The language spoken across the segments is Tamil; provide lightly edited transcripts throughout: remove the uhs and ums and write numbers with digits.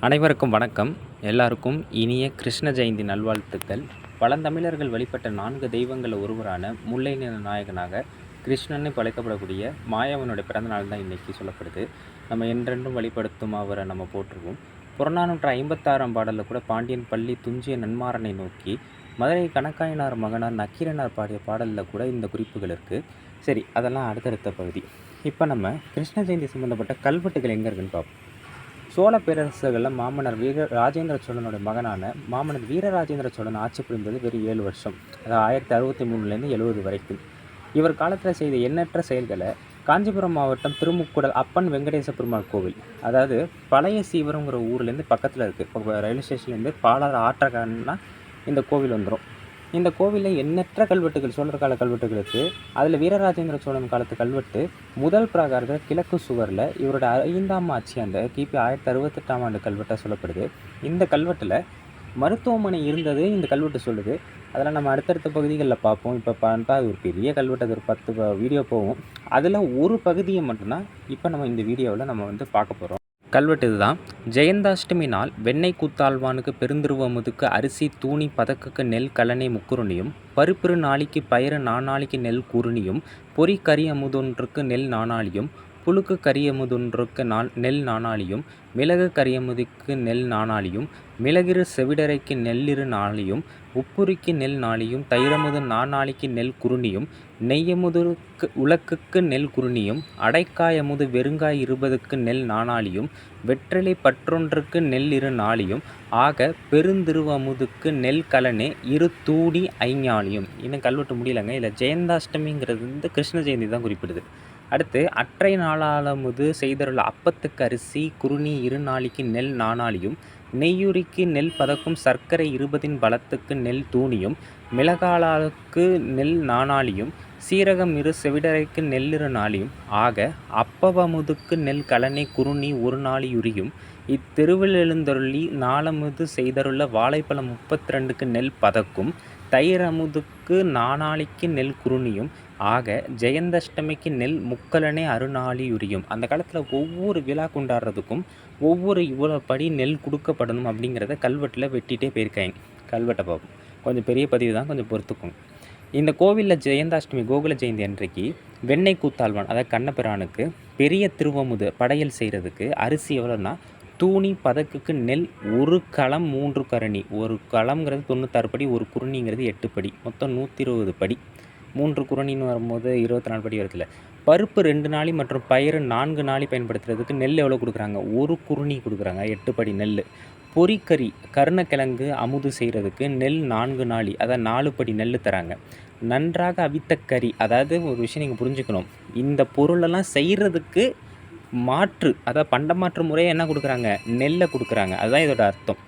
அனைவருக்கும் வணக்கம். எல்லாருக்கும் இனிய கிருஷ்ண ஜெயந்தி நல்வாழ்த்துக்கள். பழந்தமிழர்கள் வழிபட்ட 4 தெய்வங்கள்ல ஒருவரான முல்லை நில நாயகனாக கிருஷ்ணன்னு அழைக்கப்படக்கூடிய மாயவனுடைய பிறந்த நாள் தான் இன்னைக்கு சொல்லப்படுது. நம்ம என்றென்றும் வழிபடுத்தும் அவரை நம்ம போற்றுவோம். புறநானூற்று 56ஆம் பாடல்ல கூட பாண்டியன் பள்ளி துஞ்சிய நன்மாறனை நோக்கி மதுரை கணக்காயனார் மகனார் நக்கீரனார் பாடிய பாடல்ல கூட இந்த குறிப்புகள் இருக்குது. சரி, அதெல்லாம் அடுத்தடுத்த பகுதி. இப்போ நம்ம கிருஷ்ண ஜெயந்தி சம்மந்தப்பட்ட கல்வெட்டுகள் எங்கே இருக்குன்னு பார்ப்போம். சோழ பேரரசர்களில் மாமன்னர் ராஜேந்திர சோழனோட மகனான மாமன்னர் வீரராஜேந்திர சோழன் ஆட்சி புரிந்தது வெறும் 7 வருஷம், அதாவது 1063லேருந்து 70 வரைக்கும். இவர் காலத்தில் செய்த எண்ணற்ற செயல்களை காஞ்சிபுரம் மாவட்டம் திருமுக்குடல் அப்பன் வெங்கடேச பெருமாள் கோவில், அதாவது பழைய சீவரங்கிற ஊர்லேருந்து பக்கத்தில் இருக்குது. இப்போ ரயில்வே ஸ்டேஷன்லேருந்து பாலாறு ஆற்றக்கானா இந்த கோவில் வந்துடும். இந்த கோவிலில் எண்ணற்ற கல்வெட்டுகள் சோழர் கால கல்வெட்டுகள் இருக்குது. அதில் வீரராஜேந்திர சோழன் காலத்து கல்வெட்டு முதல் பிராகாரத்தில் கிழக்கு சுவரில் இவரோட 5ஆம் ஆட்சி அந்த கிபி 1068ஆம் ஆண்டு கல்வெட்டாக சொல்லப்படுது. இந்த கல்வெட்டில் மருத்துவமனை இருந்தது இந்த கல்வெட்டு சொல்லுது. அதெல்லாம் நம்ம அடுத்தடுத்த பகுதிகளில் பார்ப்போம். இப்போ பார்த்தா அது ஒரு பெரிய கல்வெட்டு, அது ஒரு 10 வீடியோ போகும். அதில் ஒரு பகுதியை மட்டும்தான் இப்போ நம்ம இந்த வீடியோவில் நம்ம பார்க்க போகிறோம். கல்வெட்டு இதுதான். ஜெயந்தாஷ்டமி நாள் வெண்ணெய் கூத்தாழ்வானுக்கு பெருந்திருவமுதுக்கு அரிசி தூணி பதக்குக்கு நெல் கலனை முக்குருணியும் பருப்பிரு நாளைக்கு பயிர நானாளிக்கு நெல் குருணியும் பொறி கறி அமுதொன்றுக்கு நெல் நானாளியும் புழுக்கு கரியமுதொன்றுக்கு நெல் நானாளியும் மிளகு கரியமுதிக்கு நெல் நானாளியும் மிளகிரு செவிடரைக்கு நெல்லிரு நாளியும் உப்புரிக்கு நெல் நாளியும் தைரமுது நானாளிக்கு நெல் குருணியும் நெய்யமுதுக்கு உலக்குக்கு நெல் குருணியும் அடைக்காயமுது வெறுங்காய் 20க்கு நெல் நானாளியும் வெற்றிலை பற்றொன்றுக்கு நெல் இரு நாளியும் ஆக பெருந்திருவமுதுக்கு நெல் கலனே இரு தூடி ஐஞானியும். இன்னும் கல்வெட்டு முடியலங்க. இதில் ஜெயந்தாஷ்டமிங்கிறது கிருஷ்ண ஜெயந்தி தான் குறிப்பிடுது. அடுத்து அற்றை நாளாலமுது செய்தருள் அப்பத்துக்கு அரிசி குருணி 2 நாளைக்கு நெல் நானாளியும் நெய்யுரிக்கு நெல் பதக்கும் சர்க்கரை 20 பலத்துக்கு நெல் தூணியும் மிளகாளாவுக்கு நெல் நானாளியும் சீரகம் இரு செவிடரைக்கு நெல்லிரு நாளியும் ஆக அப்பவமுதுக்கு நெல் கலனை குருணி 1 நாளியுரியும் இத்தெருவில் எழுந்தருளி நாளமுது செய்தருள்ள வாழைப்பழம் 32க்கு நெல் பதக்கும் தைரமுதுக்கு நானாளிக்கு நெல் குருணியும் ஆக ஜெயந்தஷ்டமிக்கு நெல் முக்கலனே அருநாளியுரியும். அந்த காலத்தில் ஒவ்வொரு விழா கொண்டாடுறதுக்கும் ஒவ்வொரு இவ்வளோ படி நெல் கொடுக்கப்படணும் அப்படிங்கிறத கல்வெட்டில் வெட்டிகிட்டே போயிருக்காங்க. கல்வெட்டை பார்ப்போம். கொஞ்சம் பெரிய பதிவு தான், கொஞ்சம் பொறுத்துக்கும். இந்த கோவிலில் ஜெயந்தாஷ்டமி கோகுல ஜெயந்தி அன்றைக்கு வெண்ணெய் கூத்தாழ்வான், அதாவது கண்ணபிரானுக்கு பெரிய திருவமுது படையல் செய்கிறதுக்கு அரிசி எவ்வளோன்னா தூணி பதக்குக்கு நெல் 1 களம் 3 கரணி. ஒரு களம்ங்கிறது 96 படி, ஒரு குருணிங்கிறது 8 படி, மொத்தம் 120 படி. 3 குருணின்னு வரும்போது 24 படி வருதுல. பருப்பு 2 நாளி மற்றும் பயிறு 4 நாளி பயன்படுத்துறதுக்கு நெல் எவ்வளோ கொடுக்குறாங்க? 1 குருணி கொடுக்குறாங்க, 8 படி நெல். பொறிக்கறி கருணக்கிழங்கு அமுது செய்கிறதுக்கு நெல் 4 நாளி, அதாவது 4 படி நெல் தராங்க. நன்றாக அவித்த கறி, அதாவது ஒரு விஷயம் நீங்கள் புரிஞ்சுக்கணும், இந்த பொருளெல்லாம் செய்கிறதுக்கு மாற்று, அதாவது பண்டமாற்று முறையை என்ன கொடுக்குறாங்க? நெல்லை கொடுக்குறாங்க. அதுதான் இதோட அர்த்தம்.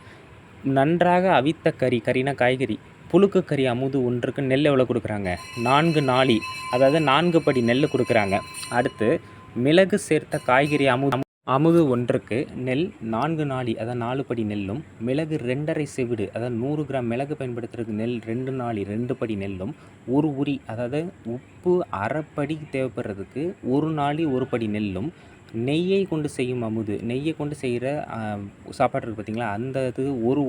நன்றாக அவித்த கறி, கறினா காய்கறி. புழுக்கு கறி அமுது ஒன்றுக்கு நெல் எவ்வளோ கொடுக்குறாங்க? 4 நாளி, அதாவது 4 படி நெல் கொடுக்குறாங்க. அடுத்து மிளகு சேர்த்த காய்கறி அமுது ஒன்றுக்கு நெல் 4 நாளி, அதாவது 4 படி நெல்லும் மிளகு 2½ செவிடு, அதாவது 100 கிராம் மிளகு பயன்படுத்துறதுக்கு நெல் 2 நாளி 2 படி நெல்லும் ஒரு உரி, அதாவது உப்பு அரைப்படி தேவைப்படுறதுக்கு 1 நாளி 1 படி நெல்லும் நெய்யை கொண்டு செய்யும் அமுது, நெய்யை கொண்டு செய்கிற சாப்பாடு இருக்குது பார்த்திங்களா, அந்த இது ஒரு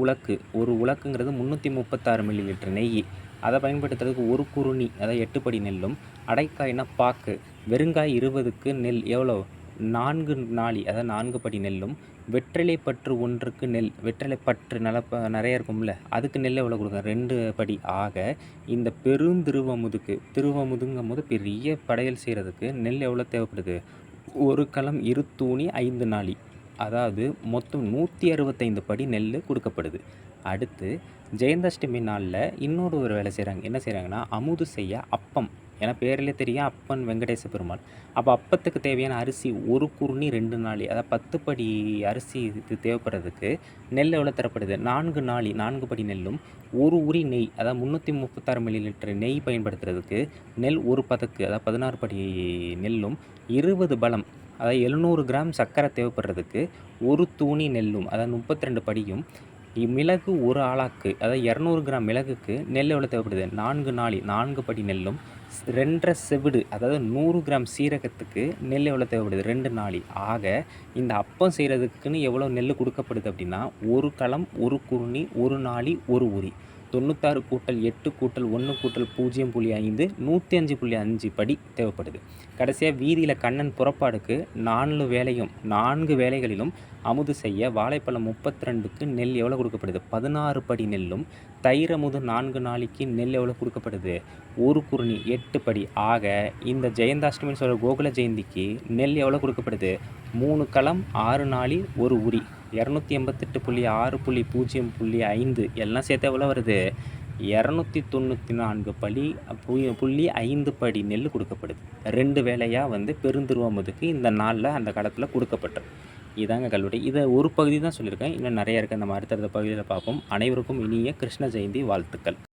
உலக்குங்கிறது 336 மில்லிலிட்டர் நெய், அதை பயன்படுத்துறதுக்கு 1 குருணி, அதாவது 8 படி நெல்லும் அடைக்காய்னா பாக்கு வெறுங்காய் 20க்கு நெல் எவ்வளோ? 4 நாளி, அதாவது 4 படி நெல்லும் வெற்றிலை பற்று ஒன்றுக்கு நெல், வெற்றிலை பற்று நிறைய இருக்கும்ல, அதுக்கு நெல் எவ்வளோ கொடுக்குறாங்க? 2 படி. ஆக இந்த திருவமுதுங்கும் போது பெரிய படையல் செய்கிறதுக்கு நெல் எவ்வளோ தேவைப்படுது? 1 களம் 2 தூணி 5 நாளி, அதாவது மொத்தம் 165 படி நெல் கொடுக்கப்படுது. அடுத்து ஜெயந்தாஷ்டமி நாளில் இன்னொரு வேலை செய்கிறாங்க. என்ன செய்கிறாங்கன்னா, அமுது செய்ய அப்பம், ஏன்னா பேரிலே தெரியும் அப்பன் வெங்கடேச பெருமாள். அப்போ அப்பத்துக்கு தேவையான அரிசி 1 குருணி 2 நாளி, அதாவது 10 படி அரிசி இது தேவைப்படுறதுக்கு நெல் எவ்வளோ தரப்படுது? 4 நாளி 4 படி நெல்லும் 1 உரி நெய், அதாவது 336 மில்லிலிட்டர் நெய் பயன்படுத்துறதுக்கு நெல் 1 பதக்கு, அதாவது 16 படி நெல்லும் 20 பலம், அதாவது 700 கிராம் சர்க்கரை தேவைப்படுறதுக்கு 1 தூணி நெல்லும், அதாவது 32 படியும் மிளகு 1 ஆளாக்கு, அதாவது 200 கிராம் மிளகுக்கு நெல் எவ்வளோ தேவைப்படுது? 4 நாளி 4 படி நெல்லும் 2½ செவிடு, அதாவது 100 கிராம் சீரகத்துக்கு நெல் எவ்வளோ தேவைப்படுது? 2 நாழி. ஆக இந்த அப்பம் செய்கிறதுக்குன்னு எவ்வளோ நெல் கொடுக்கப்படுது அப்படின்னா, 1 களம், 1 குறுணி, 1 நாழி, 1 உரி. 96 கூட்டல் 8 கூட்டல் 1 கூட்டல் 0.5 105.5 படி தேவைப்படுது. கடைசியாக வீதியில் கண்ணன் புறப்பாடுக்கு 4 வேளைகளிலும் அமுது செய்ய வாழைப்பழம் 32க்கு நெல் எவ்வளோ கொடுக்கப்படுது? 16 படி நெல்லும், தயிர் அமுது 4 நாளைக்கு நெல் எவ்வளோ கொடுக்கப்படுது? 1 குறுணி 8 படி. ஆக இந்த ஜெயந்தாஷ்டமின்னு சொல்கிற கோகுல ஜெயந்திக்கு நெல் எவ்வளோ கொடுக்கப்படுது? 3 களம், 6 நாழி, 1 உரி. 288.6.0.5 எல்லாம் சேர்த்து எவ்வளோ வருது? 294.5 படி நெல் கொடுக்கப்படுது. 2 வேளையாக பெருந்திருவமுதுக்கு இந்த நாளில் அந்த காலத்தில் கொடுக்கப்பட்டது. இதாங்க கல்வெட்டு. இதை ஒரு பகுதி தான் சொல்லியிருக்கேன். இன்னும் நிறைய இருக்குது. நம்ம அடுத்தடுத்த பகுதியில் பார்ப்போம். அனைவருக்கும் இனிய கிருஷ்ண ஜெயந்தி வாழ்த்துக்கள்.